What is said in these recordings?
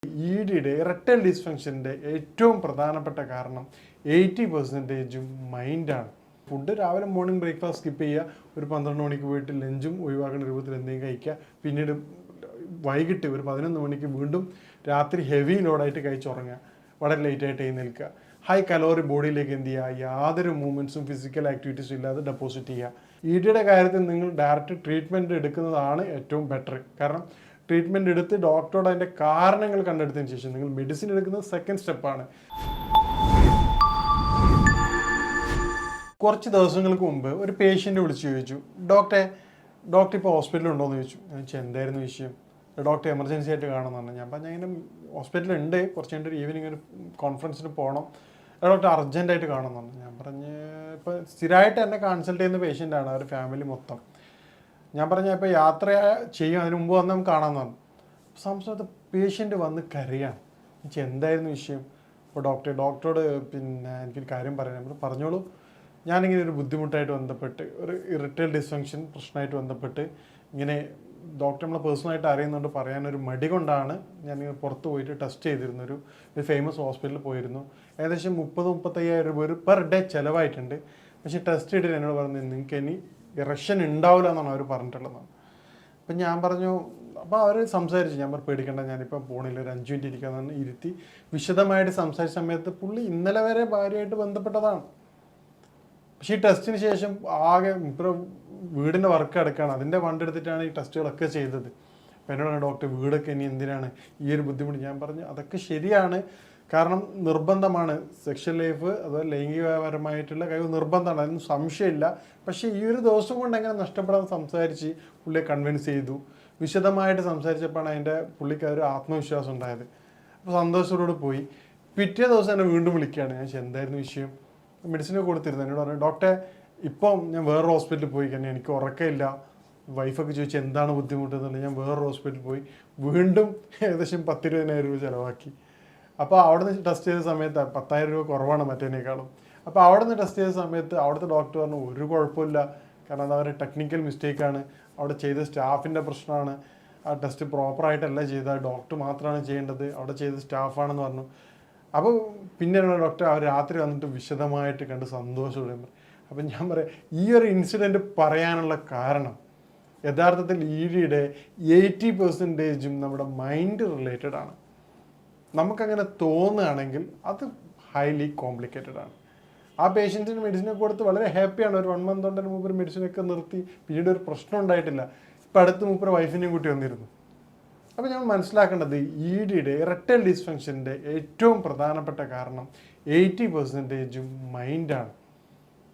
ഇഡിയുടെ erectile ഡിസ്ഫങ്ഷൻ്റെ ഏറ്റവും പ്രധാനപ്പെട്ട കാരണം 80% മൈൻഡാണ്. ഫുഡ് രാവിലെ മോർണിംഗ് ബ്രേക്ക്ഫാസ്റ്റ് സ്കിപ്പ് ചെയ്യുക, ഒരു 12 മണിക്ക് പോയിട്ട് ലഞ്ചും ഒഴിവാക്കുന്ന രൂപത്തിൽ എന്തെങ്കിലും കഴിക്കുക, പിന്നീട് വൈകിട്ട് ഒരു 11 മണിക്ക് വീണ്ടും രാത്രി ഹെവി ലോഡായിട്ട് കഴിച്ചുറങ്ങുക, വളരെ ലേറ്റായിട്ട് എഴുന്നേൽക്കുക, ഹൈ കലോറി ബോഡിയിലേക്ക് എന്ത് ചെയ്യുക, യാതൊരു മൂവ്മെൻറ്റ്സും ഫിസിക്കൽ ആക്ടിവിറ്റീസും ഇല്ലാതെ ഡെപ്പോസിറ്റ് ചെയ്യുക. ഇഡിയുടെ കാര്യത്തിൽ നിങ്ങൾ ഡയറക്റ്റ് ട്രീറ്റ്മെൻറ്റ് എടുക്കുന്നതാണ് ഏറ്റവും ബെറ്റർ. കാരണം ട്രീറ്റ്മെൻറ്റ് എടുത്ത് ഡോക്ടറോട് അതിൻ്റെ കാരണങ്ങൾ കണ്ടെടുത്തതിന് ശേഷം നിങ്ങൾ മെഡിസിൻ എടുക്കുന്നത് സെക്കൻഡ് സ്റ്റെപ്പാണ്. കുറച്ച് ദിവസങ്ങൾക്ക് മുമ്പ് ഒരു പേഷ്യൻ്റ് വിളിച്ച് ചോദിച്ചു, ഡോക്ടർ ഇപ്പോൾ ഹോസ്പിറ്റലിൽ ഉണ്ടോ എന്ന് ചോദിച്ചു. ഞാൻ ചോദിച്ചു എന്തായിരുന്നു വിഷയം? ഡോക്ടർ എമർജൻസി ആയിട്ട് കാണുന്നതാണ്. ഞാൻ പറഞ്ഞു ഇങ്ങനെ ഹോസ്പിറ്റലുണ്ട്, കുറച്ച് കഴിഞ്ഞിട്ട് ഈവനിങ് ഒരു കോൺഫറൻസിന് പോകണം, ഡോക്ടർ അർജൻറ്റായിട്ട് കാണുന്നതാണ്. ഞാൻ പറഞ്ഞ് ഇപ്പോൾ സ്ഥിരമായിട്ട് എന്നെ കൺസൾട്ട് ചെയ്യുന്ന പേഷ്യൻ്റാണ്, അവർ ഫാമിലി മൊത്തം. ഞാൻ പറഞ്ഞാൽ ഇപ്പോൾ യാത്ര ചെയ്യും, അതിന് മുമ്പ് വന്ന് നമുക്ക് കാണാമെന്നാണ്. സംസ്ഥാനത്ത് പേഷ്യൻ്റ് വന്ന് കരയാണ്. എനിക്ക് എന്തായിരുന്നു വിഷയം? അപ്പോൾ ഡോക്ടറോട് പിന്നെ എനിക്കൊരു കാര്യം പറയാൻ പറഞ്ഞോളൂ. ഞാനിങ്ങനെ ഒരു ബുദ്ധിമുട്ടായിട്ട് ബന്ധപ്പെട്ട് ഒരു ഇറിറ്റൽ ഡിസ്ഫങ്ഷൻ പ്രശ്നമായിട്ട് ബന്ധപ്പെട്ട് ഇങ്ങനെ ഡോക്ടർ നമ്മളെ പേഴ്സണലായിട്ട് അറിയുന്നുണ്ട്, പറയാനൊരു മടി കൊണ്ടാണ് ഞാനിങ്ങനെ പുറത്ത് പോയിട്ട് ടെസ്റ്റ് ചെയ്തിരുന്നു. ഒരു ഫേമസ് ഹോസ്പിറ്റലിൽ പോയിരുന്നു. ഏകദേശം 30-35 രൂപ ഒരു പെർ ഡേ ചിലവായിട്ടുണ്ട്. പക്ഷേ ടെസ്റ്റ് ചെയ്തിട്ട് എന്നോട് പറഞ്ഞു നിങ്ങൾക്ക് ഇനി ഇറക്ഷൻ ഉണ്ടാവില്ല എന്നാണ് അവർ പറഞ്ഞിട്ടുള്ളതാണ്. അപ്പം ഞാൻ പറഞ്ഞു, അപ്പോൾ അവർ സംസാരിച്ചു. ഞാൻ പേടിക്കേണ്ട, ഞാനിപ്പോൾ പോണില്ല, ഒരു 5 മിനിറ്റ് ഇരിക്കാമെന്ന് ഇരുത്തി വിശദമായിട്ട് സംസാരിച്ച സമയത്ത് പുള്ളി ഇന്നലെ വരെ ഭാര്യയായിട്ട് ബന്ധപ്പെട്ടതാണ്. പക്ഷേ ഈ ടെസ്റ്റിന് ശേഷം ആകെ ഇപ്പോൾ വീടിൻ്റെ വർക്ക് എടുക്കുകയാണ്, അതിൻ്റെ ഫണ്ട് എടുത്തിട്ടാണ് ഈ ടെസ്റ്റുകളൊക്കെ ചെയ്തത്. അപ്പോൾ എന്നോടാണ് ഡോക്ടർ വീടൊക്കെ ഇനി എന്തിനാണ് ഈ ഒരു ബുദ്ധിമുട്ട്? ഞാൻ പറഞ്ഞു അതൊക്കെ ശരിയാണ്, കാരണം നിർബന്ധമാണ് സെക്ഷൽ ലൈഫ്, അതുപോലെ ലൈംഗികപരമായിട്ടുള്ള കഴിവ് നിർബന്ധമാണ്, അതിന് സംശയമില്ല. പക്ഷേ ഈ ഒരു ദിവസം കൊണ്ട് എങ്ങനെ നഷ്ടപ്പെടാൻ സംസാരിച്ച് പുള്ളിയെ കൺവിൻസ് ചെയ്തു. വിശദമായിട്ട് സംസാരിച്ചപ്പോഴാണ് അതിൻ്റെ പുള്ളിക്ക് ഒരു ആത്മവിശ്വാസം ഉണ്ടായത്. അപ്പോൾ സന്തോഷത്തോടെ പോയി. പിറ്റേ ദിവസം എന്നെ വീണ്ടും വിളിക്കുകയാണ്. ഞാൻ എന്തായിരുന്നു വിഷയം? മെഡിസിനൊക്കെ കൊടുത്തിരുന്നു. എന്നോട് പറഞ്ഞു ഡോക്ടറെ ഇപ്പം ഞാൻ വേറൊരു ഹോസ്പിറ്റലിൽ പോയി കഴിഞ്ഞാൽ എനിക്ക് ഉറക്കമില്ല. വൈഫൊക്കെ ചോദിച്ചു എന്താണ് ബുദ്ധിമുട്ട് എന്നുള്ളത്. ഞാൻ വേറൊരു ഹോസ്പിറ്റലിൽ പോയി വീണ്ടും ഏകദേശം 10-20,000 രൂപ ചിലവാക്കി. അപ്പോൾ അവിടെ നിന്ന് ടെസ്റ്റ് ചെയ്ത സമയത്ത് 10,000 രൂപ കുറവാണ് മറ്റേതിനേക്കാളും. അപ്പോൾ അവിടെ നിന്ന് ടെസ്റ്റ് ചെയ്ത സമയത്ത് അവിടുത്തെ ഡോക്ടർ പറഞ്ഞു ഒരു കുഴപ്പമില്ല, കാരണം അത് അവരുടെ ടെക്നിക്കൽ മിസ്റ്റേക്കാണ്, അവിടെ ചെയ്ത സ്റ്റാഫിൻ്റെ പ്രശ്നമാണ്, ആ ടെസ്റ്റ് പ്രോപ്പറായിട്ടല്ല ചെയ്തത്, ഡോക്ടർ മാത്രമാണ് ചെയ്യേണ്ടത്, അവിടെ ചെയ്ത സ്റ്റാഫാണെന്ന് പറഞ്ഞു. അപ്പോൾ പിന്നെ ഡോക്ടർ അവർ രാത്രി വന്നിട്ട് വിശദമായിട്ട് കണ്ട് സന്തോഷത്തോടെ. അപ്പം ഞാൻ പറയാം ഈ ഒരു ഇൻസിഡൻറ്റ് പറയാനുള്ള കാരണം യഥാർത്ഥത്തിൽ ഇഡിയുടെ 80% നമ്മുടെ മൈൻഡ് റിലേറ്റഡ് ആണ്. നമുക്കങ്ങനെ തോന്നുകയാണെങ്കിൽ അത് ഹൈലി കോംപ്ലിക്കേറ്റഡ് ആണ്. ആ പേഷ്യൻറ്റിന് മെഡിസിനൊക്കെ കൊടുത്ത് വളരെ ഹാപ്പിയാണ്. ഒരു 1 മന്ത് കൊണ്ട് മൂപ്പർ മെഡിസിനൊക്കെ നിർത്തി, പിന്നീട് ഒരു പ്രശ്നം ഉണ്ടായിട്ടില്ല. ഇപ്പം അടുത്ത് മൂപ്പർ വൈഫിനെയും കൂട്ടി വന്നിരുന്നു. അപ്പോൾ നമ്മൾ മനസ്സിലാക്കേണ്ടത് ഇഡിയുടെ ഇറക്ടൈൽ ഡിസ്ഫങ്ഷൻ്റെ ഏറ്റവും പ്രധാനപ്പെട്ട കാരണം 80% മൈൻഡാണ്.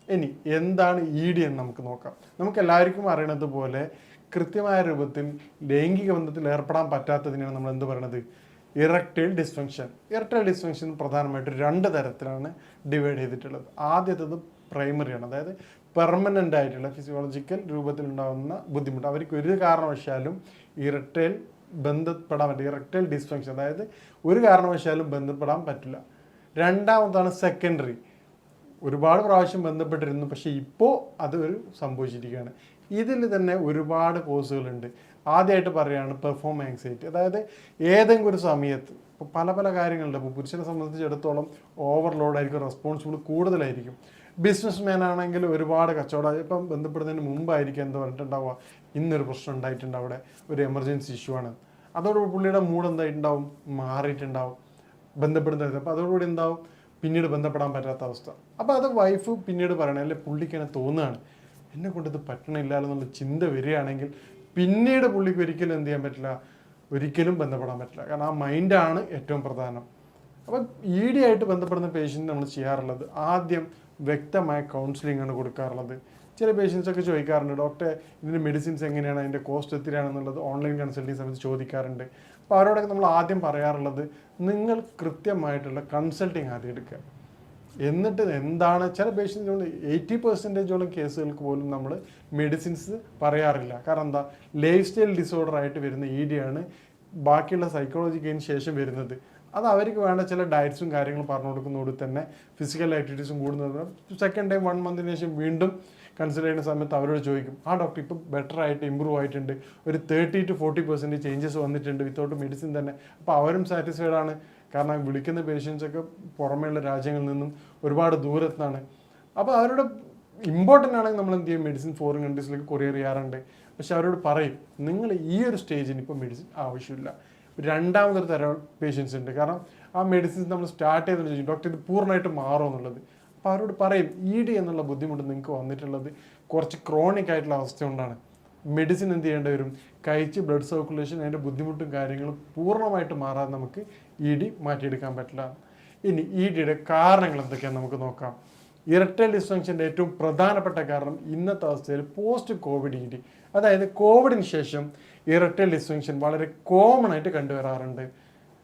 ഇനി എന്താണ് ഇഡി എന്ന് നമുക്ക് നോക്കാം. നമുക്ക് എല്ലാവർക്കും അറിയണത് പോലെ കൃത്യമായ രൂപത്തിൽ ലൈംഗിക ബന്ധത്തിൽ ഏർപ്പെടാൻ പറ്റാത്തതിനാണ് നമ്മൾ എന്ത് പറയണത്? Erectile dysfunction. ഇറക്ടൈൽ ഡിസ്ഫങ്ഷൻ പ്രധാനമായിട്ട് 2 തരത്തിലാണ് ഡിവൈഡ് ചെയ്തിട്ടുള്ളത്. ആദ്യത്തേത് പ്രൈമറിയാണ്, അതായത് പെർമനൻ്റ് ആയിട്ടുള്ള ഫിസിയോളജിക്കൽ രൂപത്തിലുണ്ടാകുന്ന ബുദ്ധിമുട്ട്. അവർക്ക് ഒരു കാരണവശാലും ഇറക്ടൈൽ ബന്ധപ്പെടാൻ പറ്റില്ല, ഇറക്ടൈൽ ഡിസ്ഫങ്ഷൻ, അതായത് ഒരു കാരണവശാലും ബന്ധപ്പെടാൻ പറ്റില്ല. രണ്ടാമതാണ് സെക്കൻഡറി, ഒരുപാട് പ്രാവശ്യം ബന്ധപ്പെട്ടിരുന്നു, പക്ഷേ ഇപ്പോൾ അത് സംഭവിച്ചിരിക്കുകയാണ്. ഇതിൽ തന്നെ ഒരുപാട് കോഴ്സുകളുണ്ട്. ആദ്യമായിട്ട് പറയുകയാണ് പെർഫോം ആങ്സൈറ്റി, അതായത് ഏതെങ്കിലും ഒരു സമയത്ത് ഇപ്പോൾ പല കാര്യങ്ങളുണ്ട്. ഇപ്പോൾ പുരുഷനെ സംബന്ധിച്ചിടത്തോളം ഓവർലോഡായിരിക്കും, റെസ്പോൺസിബിൾ കൂടുതലായിരിക്കും. ബിസിനസ് മാൻ ആണെങ്കിൽ ഒരുപാട് കച്ചവടം, ഇപ്പം ബന്ധപ്പെടുന്നതിന് മുമ്പായിരിക്കും എന്താ പറഞ്ഞിട്ടുണ്ടാവുക, ഇന്നൊരു പ്രശ്നം ഉണ്ടായിട്ടുണ്ട്, അവിടെ ഒരു എമർജൻസി ഇഷ്യൂ ആണ്. അതോടുകൂടി പുള്ളിയുടെ മൂഡ് എന്തായിട്ടുണ്ടാവും, മാറിയിട്ടുണ്ടാവും ബന്ധപ്പെടുന്നത്. അപ്പോൾ അതോടുകൂടി എന്താവും, പിന്നീട് ബന്ധപ്പെടാൻ പറ്റാത്ത അവസ്ഥ. അപ്പോൾ അത് വൈഫ് പിന്നീട് പറയണേ, അല്ലെ പുള്ളിക്ക് എന്നെ തോന്നുകയാണ് എന്നെ കൊണ്ട് ഇത് പറ്റണില്ലല്ലോ എന്നുള്ള ചിന്ത വരികയാണെങ്കിൽ പിന്നീട് പുള്ളിക്ക് ഒരിക്കലും എന്ത് ചെയ്യാൻ പറ്റില്ല, ഒരിക്കലും ബന്ധപ്പെടാൻ പറ്റില്ല. കാരണം ആ മൈൻഡാണ് ഏറ്റവും പ്രധാനം. അപ്പം ഇഡി ആയിട്ട് ബന്ധപ്പെടുന്ന പേഷ്യൻ്റ് നമ്മൾ ചെയ്യാറുള്ളത് ആദ്യം വ്യക്തമായ കൗൺസിലിംഗ് ആണ് കൊടുക്കാറുള്ളത്. ചില പേഷ്യൻസൊക്കെ ചോദിക്കാറുണ്ട് ഡോക്ടറെ ഇതിൻ്റെ മെഡിസിൻസ് എങ്ങനെയാണ്, അതിൻ്റെ കോസ്റ്റ് എത്രയാണെന്നുള്ളത് ഓൺലൈൻ കൺസൾട്ടിങ് സമയത്ത് ചോദിക്കാറുണ്ട്. അപ്പോൾ അവരോടൊക്കെ നമ്മൾ ആദ്യം പറയാറുള്ളത് നിങ്ങൾ കൃത്യമായിട്ടുള്ള കൺസൾട്ടിങ് ആദ്യം എടുക്കുക. എന്നിട്ട് എന്താണ് ചില പേഷ്യൻസിനോട് 80% കേസുകൾക്ക് പോലും നമ്മൾ മെഡിസിൻസ് പറയാറില്ല. കാരണം എന്താ, ലൈഫ് സ്റ്റൈൽ ഡിസോർഡർ ആയിട്ട് വരുന്ന ഇഡിയാണ് ബാക്കിയുള്ള സൈക്കോളജിക്കതിന് ശേഷം വരുന്നത്. അത് അവർക്ക് വേണ്ട ചില ഡയറ്റ്സും കാര്യങ്ങളും പറഞ്ഞു കൊടുക്കുന്നതോട് തന്നെ ഫിസിക്കൽ ആക്ടിവിറ്റീസും കൂടുന്നത് സെക്കൻഡ് ടൈം 1 മന്തിന് ശേഷം വീണ്ടും കൺസൾട്ട് ചെയ്യുന്ന സമയത്ത് അവരോട് ചോദിക്കും, ആ ഡോക്ടർ ഇപ്പോൾ ബെറ്റർ ആയിട്ട് ഇമ്പ്രൂവ് ആയിട്ടുണ്ട്, ഒരു 30-40% ചേഞ്ചസ് വന്നിട്ടുണ്ട് വിത്തൗട്ട് മെഡിസിൻ തന്നെ. അപ്പോൾ അവരും സാറ്റിസ്ഫൈഡ് ആണ്. കാരണം വിളിക്കുന്ന പേഷ്യൻസൊക്കെ പുറമേയുള്ള രാജ്യങ്ങളിൽ നിന്നും ഒരുപാട് ദൂരത്താണ്. അപ്പോൾ അവരുടെ ഇമ്പോർട്ടൻ്റ് ആണെങ്കിൽ നമ്മൾ എന്ത് ചെയ്യും, മെഡിസിൻ ഫോറിൻ കൺട്രീസിലേക്ക് കൊറിയർ ചെയ്യാറുണ്ട്. പക്ഷെ അവരോട് പറയും, നിങ്ങൾ ഈ ഒരു സ്റ്റേജിന് ഇപ്പോൾ മെഡിസിൻ ആവശ്യമില്ല. രണ്ടാമതൊരു തരം പേഷ്യൻസ് ഉണ്ട്. കാരണം ആ മെഡിസിൻസ് നമ്മൾ സ്റ്റാർട്ട് ചെയ്തെന്ന് ചോദിച്ചു, ഡോക്ടർ ഇത് പൂർണ്ണമായിട്ട് മാറുമോ എന്നുള്ളത്. അപ്പോൾ അവരോട് പറയും, ED എന്നുള്ള ബുദ്ധിമുട്ട് നിങ്ങൾക്ക് വന്നിട്ടുള്ളത് കുറച്ച് ക്രോണിക് ആയിട്ടുള്ള അവസ്ഥ കൊണ്ടാണ്. മെഡിസിൻ എന്ത് ചെയ്യേണ്ടി വരും, കഴിച്ച് ബ്ലഡ് സർക്കുലേഷൻ അതിൻ്റെ ബുദ്ധിമുട്ടും കാര്യങ്ങളും പൂർണ്ണമായിട്ട് മാറാതെ നമുക്ക് ED മാറ്റിയെടുക്കാൻ പറ്റില്ല. ഇനി EDയുടെ കാരണങ്ങൾ എന്തൊക്കെയാണെന്ന് നമുക്ക് നോക്കാം. ഇറക്ടൈൽ ഡിസ്ഫങ്ഷൻ്റെ ഏറ്റവും പ്രധാനപ്പെട്ട കാരണം ഇന്നത്തെ അവസ്ഥയിൽ പോസ്റ്റ് കോവിഡ് ED, അതായത് കോവിഡിന് ശേഷം ഇറക്ടൈൽ ഡിസ്ഫങ്ഷൻ വളരെ കോമൺ ആയിട്ട് കണ്ടുവരാറുണ്ട്.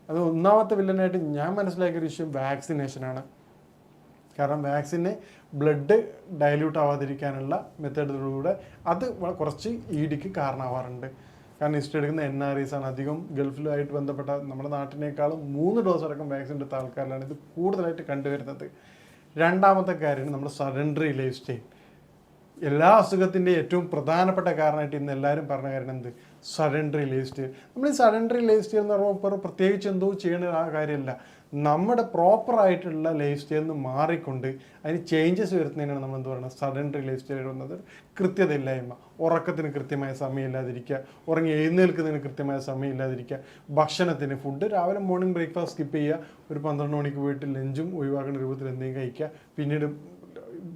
അത് ഒന്നാമത്തെ വില്ലനായിട്ട് ഞാൻ മനസ്സിലാക്കിയൊരു വിഷയം വാക്സിനേഷനാണ്. കാരണം വാക്സിന് ബ്ലഡ് ഡൈല്യൂട്ട് ആവാതിരിക്കാനുള്ള മെത്തേഡിലൂടെ അത് കുറച്ച് EDക്ക് കാരണമാവാറുണ്ട്. കാരണം ഹിസ്റ്ററി എടുക്കുന്ന NRIs ആണ് അധികം. ഗൾഫിലുമായിട്ട് ബന്ധപ്പെട്ട നമ്മുടെ നാട്ടിനേക്കാളും 3 ഡോസ് അടക്കം വാക്സിൻ എടുത്ത ആൾക്കാരിലാണ് ഇത് കൂടുതലായിട്ട് കണ്ടുവരുന്നത്. രണ്ടാമത്തെ കാര്യമാണ് നമ്മുടെ സഡൻഡറി ലൈഫ് സ്റ്റൈൽ. എല്ലാ അസുഖത്തിൻ്റെ ഏറ്റവും പ്രധാനപ്പെട്ട കാരണമായിട്ട് ഇന്ന് എല്ലാവരും പറഞ്ഞ കാര്യം എന്ത്, സഡൻഡറി ലൈഫ് സ്റ്റൈൽ. നമ്മൾ ഈ സഡൻഡറി ലൈഫ് സ്റ്റൈൽ എന്ന് പറയുമ്പോൾ പ്രത്യേകിച്ച് എന്തോ ചെയ്യണ ആ കാര്യമല്ല. നമ്മുടെ പ്രോപ്പറായിട്ടുള്ള ലൈഫ് സ്റ്റൈലിൽ നിന്ന് മാറിക്കൊണ്ട് അതിന് ചേഞ്ചസ് വരുത്തുന്നതിനാണ് നമ്മൾ എന്ത് പറയുന്നത്, സഡൻഡറി ലൈഫ് സ്റ്റൈൽ വന്നത്. കൃത്യതയില്ലായ്മ, ഉറക്കത്തിന് കൃത്യമായ സമയമില്ലാതിരിക്കുക, ഉറങ്ങി എഴുന്നേൽക്കുന്നതിന് കൃത്യമായ സമയമില്ലാതിരിക്കുക, ഭക്ഷണത്തിന് ഫുഡ് രാവിലെ മോർണിംഗ് ബ്രേക്ക്ഫാസ്റ്റ് സ്കിപ്പ് ചെയ്യുക, ഒരു 12 മണിക്ക് പോയിട്ട് ലഞ്ചും ഒഴിവാക്കുന്ന രൂപത്തിൽ എന്തെങ്കിലും കഴിക്കുക, പിന്നീട്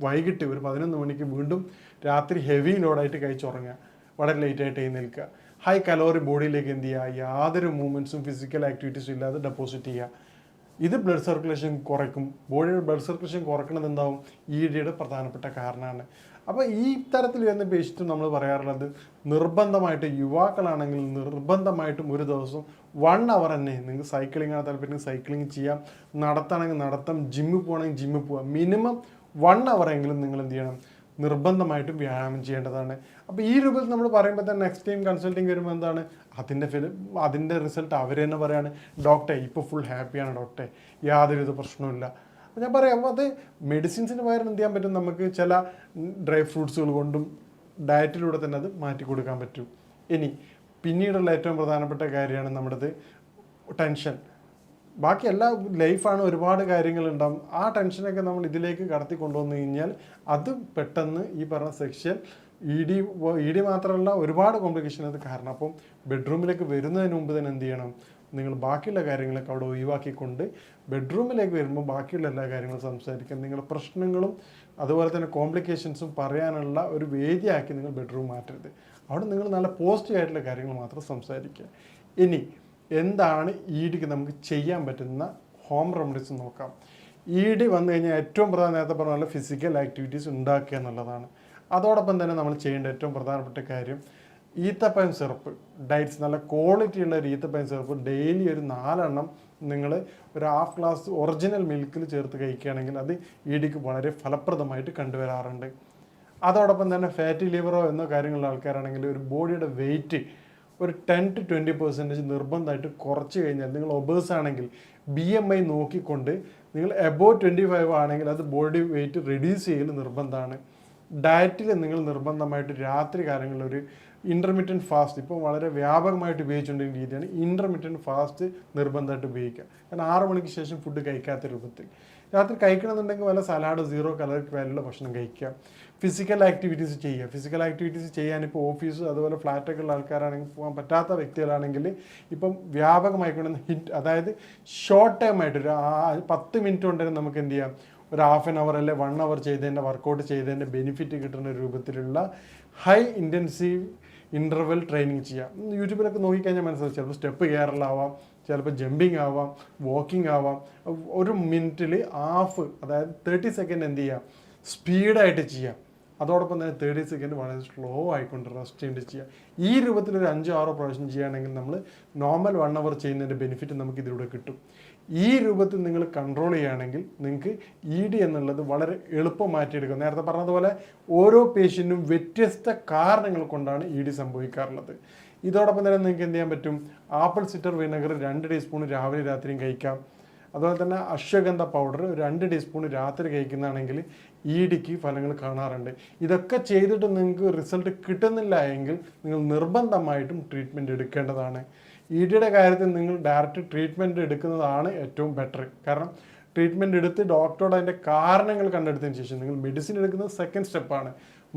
വൈകിട്ട് ഒരു 11 മണിക്ക് വീണ്ടും രാത്രി ഹെവി ലോഡായിട്ട് കഴിച്ചുറങ്ങുക, വളരെ ലേറ്റായിട്ട് എഴുന്നേൽക്കുക, ഹൈ കലോറി ബോഡിയിലേക്ക് എന്ത് ചെയ്യുക, യാതൊരു മൂവ്മെൻറ്റ്സും ഫിസിക്കൽ ആക്ടിവിറ്റീസും ഇല്ലാതെ ഡെപ്പോസിറ്റ് ചെയ്യുക. ഇത് ബ്ലഡ് സർക്കുലേഷൻ കുറയ്ക്കും. ബോഡിയുടെ ബ്ലഡ് സർക്കുലേഷൻ കുറയ്ക്കുന്നത് എന്താവും, EDയുടെ പ്രധാനപ്പെട്ട കാരണമാണ്. അപ്പോൾ ഈ തരത്തിൽ വരുന്ന പേഷ്യൻറ്റ് നമ്മൾ പറയാറുള്ളത്, നിർബന്ധമായിട്ട് യുവാക്കളാണെങ്കിൽ നിർബന്ധമായിട്ടും ഒരു ദിവസം 1 hour തന്നെ നിങ്ങൾക്ക് സൈക്ലിംഗ് ആണ് താല്പര്യം സൈക്ലിംഗ് ചെയ്യാം, നടത്താണെങ്കിൽ നടത്താം, ജിമ്മിൽ പോകണമെങ്കിൽ ജിമ്മിൽ പോകാം. മിനിമം 1 hour എങ്കിലും നിങ്ങൾ എന്ത് ചെയ്യണം, നിർബന്ധമായിട്ടും വ്യായാമം ചെയ്യേണ്ടതാണ്. അപ്പോൾ ഈ രൂപത്തിൽ നമ്മൾ പറയുമ്പോൾ തന്നെ നെക്സ്റ്റ് ടൈം കൺസൾട്ടിങ് വരുമ്പോൾ എന്താണ് അതിൻ്റെ റിസൾട്ട് അവർ തന്നെ പറയാണ്, ഡോക്ടറെ ഇപ്പോൾ ഫുൾ ഹാപ്പിയാണ് ഡോക്ടറെ, യാതൊരുവിധ പ്രശ്നവുമില്ല. അപ്പോൾ ഞാൻ പറയാം, അപ്പോൾ അത് മെഡിസിൻസിന് പകരം എന്ത് ചെയ്യാൻ പറ്റും, നമുക്ക് ചില ഡ്രൈ ഫ്രൂട്ട്സുകൾ കൊണ്ടും ഡയറ്റിലൂടെ തന്നെ അത് മാറ്റി കൊടുക്കാൻ പറ്റും. ഇനി പിന്നീടുള്ള ഏറ്റവും പ്രധാനപ്പെട്ട കാര്യമാണ് നമ്മുടേത് ടെൻഷൻ. ബാക്കി എല്ലാ ലൈഫാണ്, ഒരുപാട് കാര്യങ്ങളുണ്ടാകും. ആ ടെൻഷനൊക്കെ നമ്മൾ ഇതിലേക്ക് കടത്തി കൊണ്ടുവന്നു കഴിഞ്ഞാൽ അത് പെട്ടെന്ന് ഈ പറഞ്ഞ സെക്ഷൽ ED മാത്രമല്ല ഒരുപാട് കോംപ്ലിക്കേഷൻ അത് കാരണം. അപ്പം ബെഡ്റൂമിലേക്ക് വരുന്നതിന് മുമ്പ് തന്നെ എന്ത് ചെയ്യണം, നിങ്ങൾ ബാക്കിയുള്ള കാര്യങ്ങളൊക്കെ അവിടെ ഒഴിവാക്കിക്കൊണ്ട് ബെഡ്റൂമിലേക്ക് വരുമ്പോൾ ബാക്കിയുള്ള എല്ലാ കാര്യങ്ങളും സംസാരിക്കാൻ, നിങ്ങളുടെ പ്രശ്നങ്ങളും അതുപോലെ തന്നെ കോംപ്ലിക്കേഷൻസും പറയാനുള്ള ഒരു വേദിയാക്കി നിങ്ങൾ ബെഡ്റൂം മാറ്റരുത്. അവിടെ നിങ്ങൾ നല്ല പോസിറ്റീവ് ആയിട്ടുള്ള കാര്യങ്ങൾ മാത്രം സംസാരിക്കുക. ഇനി എന്താണ് EDക്ക് നമുക്ക് ചെയ്യാൻ പറ്റുന്ന ഹോം റെമഡീസ് നോക്കാം. ED വന്നു കഴിഞ്ഞാൽ ഏറ്റവും പ്രധാന, നേരത്തെ പറഞ്ഞ ഫിസിക്കൽ ആക്ടിവിറ്റീസ് ഉണ്ടാക്കുക എന്നുള്ളതാണ്. അതോടൊപ്പം തന്നെ നമ്മൾ ചെയ്യേണ്ട ഏറ്റവും പ്രധാനപ്പെട്ട കാര്യം ഈത്തപ്പഴം സിറപ്പ്, ഡയറ്റ്സ് നല്ല ക്വാളിറ്റി ഉള്ള ഒരു ഈത്തപ്പഴം സിറപ്പ് ഡെയിലി ഒരു 4 എണ്ണം നിങ്ങൾ ഒരു ½ ഗ്ലാസ് ഒറിജിനൽ മിൽക്കിൽ ചേർത്ത് കഴിക്കുകയാണെങ്കിൽ അത് EDക്ക് വളരെ ഫലപ്രദമായിട്ട് കണ്ടുവരാറുണ്ട്. അതോടൊപ്പം തന്നെ ഫാറ്റി ലിവറോ എന്നോ കാര്യങ്ങളുള്ള ആൾക്കാരാണെങ്കിൽ ഒരു ബോഡിയുടെ വെയിറ്റ് ഒരു 10-20% നിർബന്ധമായിട്ട് കുറച്ച് കഴിഞ്ഞാൽ, നിങ്ങൾ ഒബേഴ്സ് ആണെങ്കിൽ BMI നോക്കിക്കൊണ്ട് നിങ്ങൾ എബോവ് 25 ആണെങ്കിൽ അത് ബോഡി വെയിറ്റ് റെഡ്യൂസ് ചെയ്യൽ നിർബന്ധമാണ്. ഡയറ്റിൽ നിങ്ങൾ നിർബന്ധമായിട്ട് രാത്രി കാലങ്ങളിൽ ഒരു ഇൻ്റർമീഡിയറ്റ് ഫാസ്റ്റ്, ഇപ്പോൾ വളരെ വ്യാപകമായിട്ട് ഉപയോഗിച്ചുകൊണ്ടിരിക്കുന്ന രീതിയാണ് ഇൻ്റർമീഡിയറ്റ് ഫാസ്റ്റ് നിർബന്ധമായിട്ട് ഉപയോഗിക്കുക. കാരണം 6 മണിക്ക് ശേഷം ഫുഡ് കഴിക്കാത്ത രൂപത്തിൽ രാത്രി കഴിക്കണമെന്നുണ്ടെങ്കിൽ വല്ല സലാഡ് 0 കലോറിക് വാല്യുള്ള ഭക്ഷണം കഴിക്കുക. ഫിസിക്കൽ ആക്ടിവിറ്റീസ് ചെയ്യുക. ഫിസിക്കൽ ആക്ടിവിറ്റീസ് ചെയ്യാനിപ്പോൾ ഓഫീസ് അതുപോലെ ഫ്ലാറ്റൊക്കെ ഉള്ള ആൾക്കാരാണെങ്കിൽ, പോകാൻ പറ്റാത്ത വ്യക്തികളാണെങ്കിൽ ഇപ്പം വ്യാപകമായിക്കൊണ്ടുവന്ന HIIT, അതായത് ഷോർട്ട് ടൈം ആയിട്ട് ഒരു 10 മിനിറ്റ് കൊണ്ട് തന്നെ നമുക്ക് എന്ത് ചെയ്യാം, ഒരു ½ hour അല്ലെ 1 hour ചെയ്തതിൻ്റെ വർക്കൗട്ട് ചെയ്തതിൻ്റെ ബെനിഫിറ്റ് കിട്ടുന്ന രൂപത്തിലുള്ള ഹൈ ഇൻറ്റൻസീവ് ഇൻ്റർവെൽ ട്രെയിനിങ് ചെയ്യാം. യൂട്യൂബിലൊക്കെ നോക്കിക്കഴിഞ്ഞാൽ മനസ്സിലാവും. ചിലപ്പോൾ സ്റ്റെപ്പ് കയറലാവാം, ചിലപ്പോൾ ജമ്പിങ് ആവാം, വാക്കിംഗ് ആവാം. 1 മിനിറ്റിൽ ഹാഫ്, അതായത് 30 സെക്കൻഡ് എന്ത് ചെയ്യാം, സ്പീഡായിട്ട് ചെയ്യാം. അതോടൊപ്പം തന്നെ 30 സെക്കൻഡ് വളരെ സ്ലോ ആയിക്കൊണ്ട് റെസ്റ്റ് ചെയ്യേണ്ടി ചെയ്യുക. ഈ രൂപത്തിൽ ഒരു 5-6 പ്രാവശ്യം ചെയ്യുകയാണെങ്കിൽ നമ്മൾ നോർമൽ 1 hour ചെയ്യുന്നതിൻ്റെ ബെനിഫിറ്റ് നമുക്ക് ഇതിലൂടെ കിട്ടും. ഈ രൂപത്തിൽ നിങ്ങൾ കൺട്രോൾ ചെയ്യുകയാണെങ്കിൽ നിങ്ങൾക്ക് ED എന്നുള്ളത് വളരെ എളുപ്പം മാറ്റിയെടുക്കും. നേരത്തെ പറഞ്ഞതുപോലെ ഓരോ പേഷ്യൻറ്റും വ്യത്യസ്ത കാരണങ്ങൾ കൊണ്ടാണ് ED സംഭവിക്കാറുള്ളത്. ഇതോടൊപ്പം തന്നെ നിങ്ങൾക്ക് എന്ത് ചെയ്യാൻ പറ്റും, ആപ്പിൾ സിറ്റർ വിനെഗർ 2 ടീസ്പൂൺ രാവിലെ രാത്രിയും കഴിക്കാം. അതുപോലെ തന്നെ അശ്വഗന്ധ പൗഡർ 2 ടീസ്പൂൺ രാത്രി കഴിക്കുന്നതാണെങ്കിൽ ED ഫലങ്ങൾ കാണാറുണ്ട്. ഇതൊക്കെ ചെയ്തിട്ട് നിങ്ങൾക്ക് റിസൾട്ട് കിട്ടുന്നില്ല എങ്കിൽ നിങ്ങൾ നിർബന്ധമായിട്ടും ട്രീറ്റ്മെൻറ്റ് എടുക്കേണ്ടതാണ്. EDയുടെ കാര്യത്തിൽ നിങ്ങൾ ഡയറക്റ്റ് ട്രീറ്റ്മെൻറ്റ് എടുക്കുന്നതാണ് ഏറ്റവും ബെറ്റർ. കാരണം ട്രീറ്റ്മെൻറ്റ് എടുത്ത് ഡോക്ടറോട് അതിൻ്റെ കാരണങ്ങൾ കണ്ടെടുത്തതിന് ശേഷം നിങ്ങൾ മെഡിസിൻ എടുക്കുന്നത് സെക്കൻഡ് സ്റ്റെപ്പാണ്.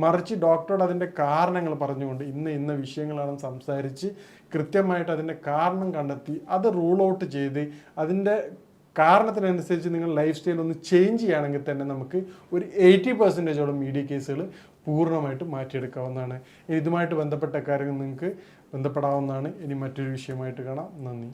മറിച്ച് ഡോക്ടറോട് അതിൻ്റെ കാരണങ്ങൾ പറഞ്ഞുകൊണ്ട് ഇന്ന വിഷയങ്ങളാണെന്ന് സംസാരിച്ച് കൃത്യമായിട്ട് അതിൻ്റെ കാരണം കണ്ടെത്തി അത് റൂൾ ഔട്ട് ചെയ്ത് അതിൻ്റെ കാരണത്തിനനുസരിച്ച് നിങ്ങൾ ലൈഫ് സ്റ്റൈൽ ഒന്ന് ചേഞ്ച് ചെയ്യുകയാണെങ്കിൽ തന്നെ നമുക്ക് ഒരു 80% ED കേസുകൾ പൂർണ്ണമായിട്ട് മാറ്റിയെടുക്കാവുന്നതാണ്. ഇതുമായിട്ട് ബന്ധപ്പെട്ട കാര്യങ്ങൾ നിങ്ങൾക്ക് ബന്ധപ്പെടാവുന്നതാണ്. ഇനി മറ്റൊരു വിഷയമായിട്ട് കാണാം. നന്ദി.